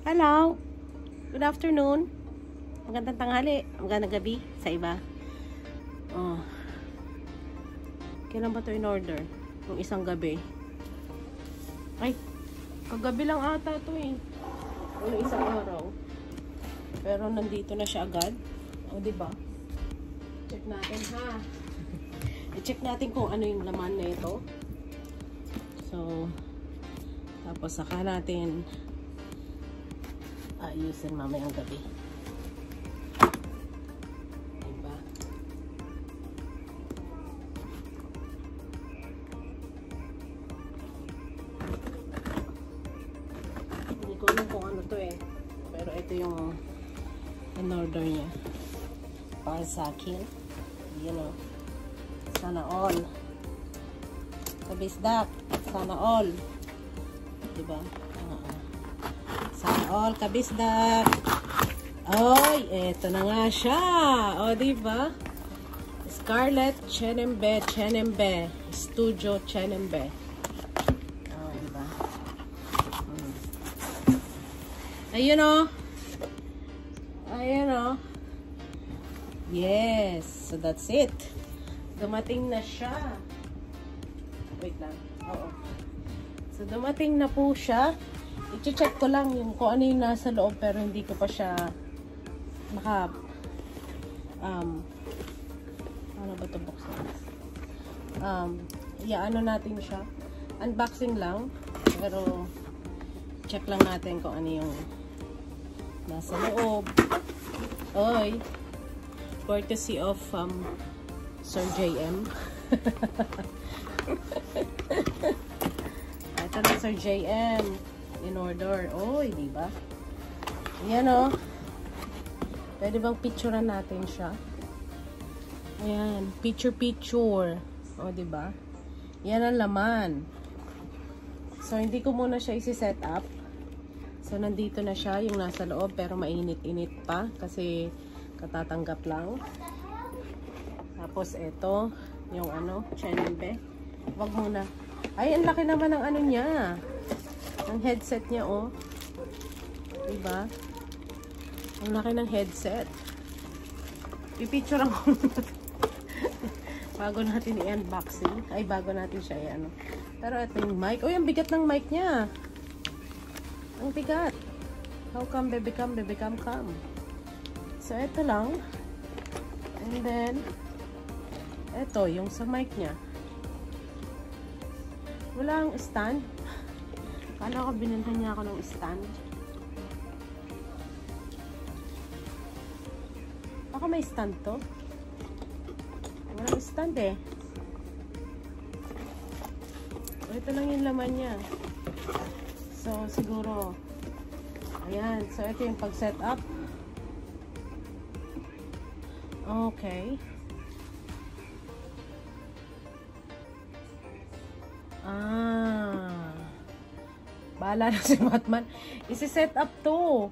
Hello! Good afternoon. Magandang tanghali. Magandang gabi sa iba. Oh. Kailan ba ito in order? Yung isang gabi. Ay, kagabi lang ata ito eh. Yung isang araw. Pero nandito na siya agad. O, diba? Check natin ha. I-check natin kung ano yung laman na ito. So, tapos saka natin ayusin mamayang gabi. Diba? Hindi ko alam kung ano to eh. Pero ito yung in-order niya. Para sa akin. You know. Sana all. Kabisdak. Sana all. Diba? Sana all. Kabisdak. Oy, eto na nga siya. O, diba? Scarlett Chenembe. Studio Chenembe. O, diba? Ayun o. Ayun o. Yes. So, that's it. Dumating na siya. Wait lang. Oo. So, dumating na po siya. I-check ko lang yung kung ano yung nasa loob pero hindi ko pa siya ano ba ito buksan? Ano natin siya. Unboxing lang. Pero check lang natin kung ano yung nasa loob. Oy. Courtesy of Sir JM. Ito na Sir JM. In order. Oy, diba? Ayan o. Pwede bang picturean natin siya? Ayan. Picture. O, diba? Yan ang laman. So, hindi ko muna siya isi-set up. So, nandito na siya yung nasa loob. Pero mainit-init pa. Kasi katatanggap lang. Tapos, ito. Yung ano, Chenembe. Wag muna. Ay, ang laki naman ng ano niya. Ang headset niya, oh. Diba? Ang laki ng headset. I-picture ako. Bago natin i-unboxing. Ay, bago natin siya i-ano. Pero ito yung mic. Oh, yung bigat ng mic niya. Ang bigat. How come, baby come? So, ito lang. And then, ito, yung sa mic niya. Walang stand. Kala ko binilhan niya ako ng stand. Baka may stand to. Walang stand eh. Ito lang yung laman niya. So, siguro. Ayan. So, ito yung pag-set up. Okay. Bahala na si Batman. Isi-set up to.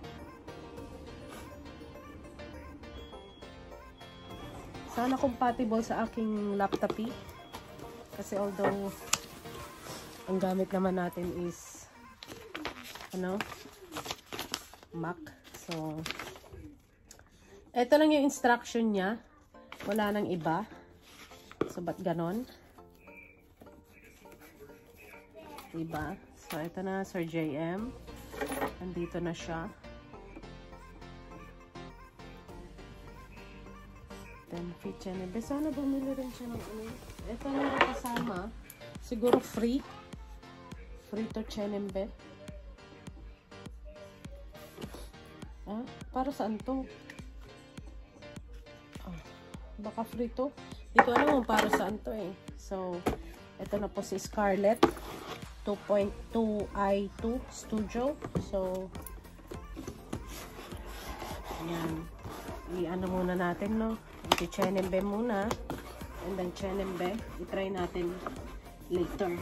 Sana compatible sa aking laptop eh. Kasi although ang gamit naman natin is Mac. So eto lang yung instruction niya. Wala nang iba. So ba't ganon? Diba? So, ito na, Sir JM. Nandito na siya. Then, free Chenembe. Sana bumili rin siya ng ano. Ito na kasama. Siguro free. Free to Chenembe. Ah, para saan to? Oh, baka free to. Hindi ko alam kung para saan to eh. So, ito na po si Scarlett. 2.2 i2 Studio. So, ayan. I-ano muna natin, no? I-Chenembe muna. And then Chenembe. I-try natin later.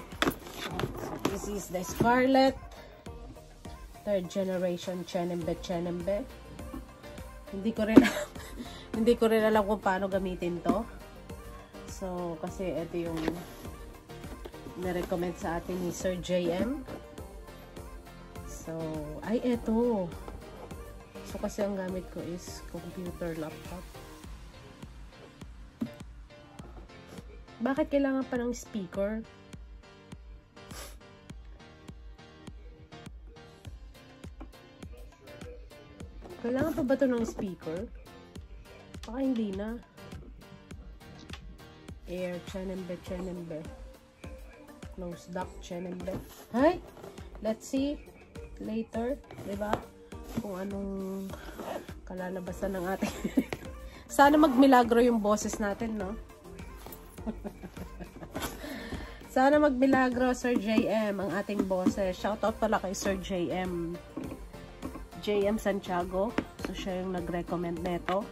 So, this is the Scarlett. 3rd generation Chenembe. Hindi ko rin alam kung paano gamitin to. So, kasi ito yung na-recommend sa atin ni Sir JM. So, ay eto. So, kasi ang gamit ko is computer, laptop. Bakit kailangan pa ng speaker? Kailangan pa ba ito ng speaker? Baka hindi na. Air, chenembe. Close dock, chenembe. Hi! Let's see later, diba? Kung anong kalalabasan ng ating sana magmilagro yung boses natin, no? Sana magmilagro, Sir JM, ang ating boses. Shoutout pala kay Sir JM Santiago. So siya yung nag-recommend neto.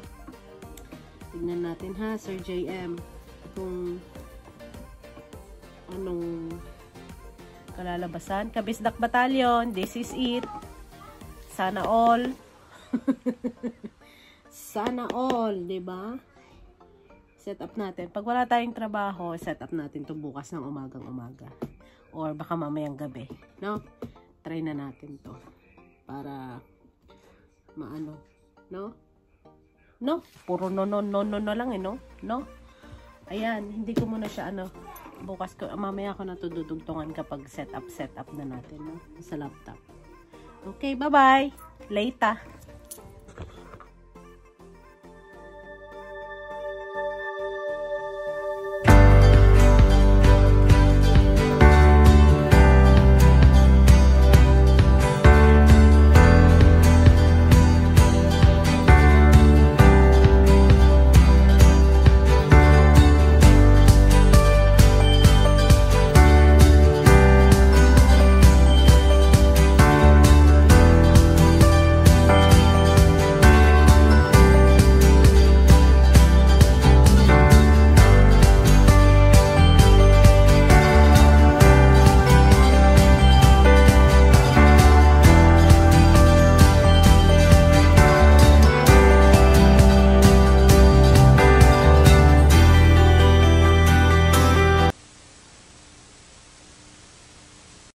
Tingnan natin ha, Sir JM, kung anong kalalabasan. Kabisdak Battalion, this is it. Sana all. Sana all, 'di ba? Set up natin. Pag wala tayong trabaho, set up natin 'to bukas ng umagang-umaga or baka mamayang gabi, no? Try na natin 'to para maano, no? No, puro no lang no? No? Ayan, hindi ko muna siya bukas ko, mamaya ako natududugtungan kapag set up na natin, no? Sa laptop. Okay, bye-bye. Later.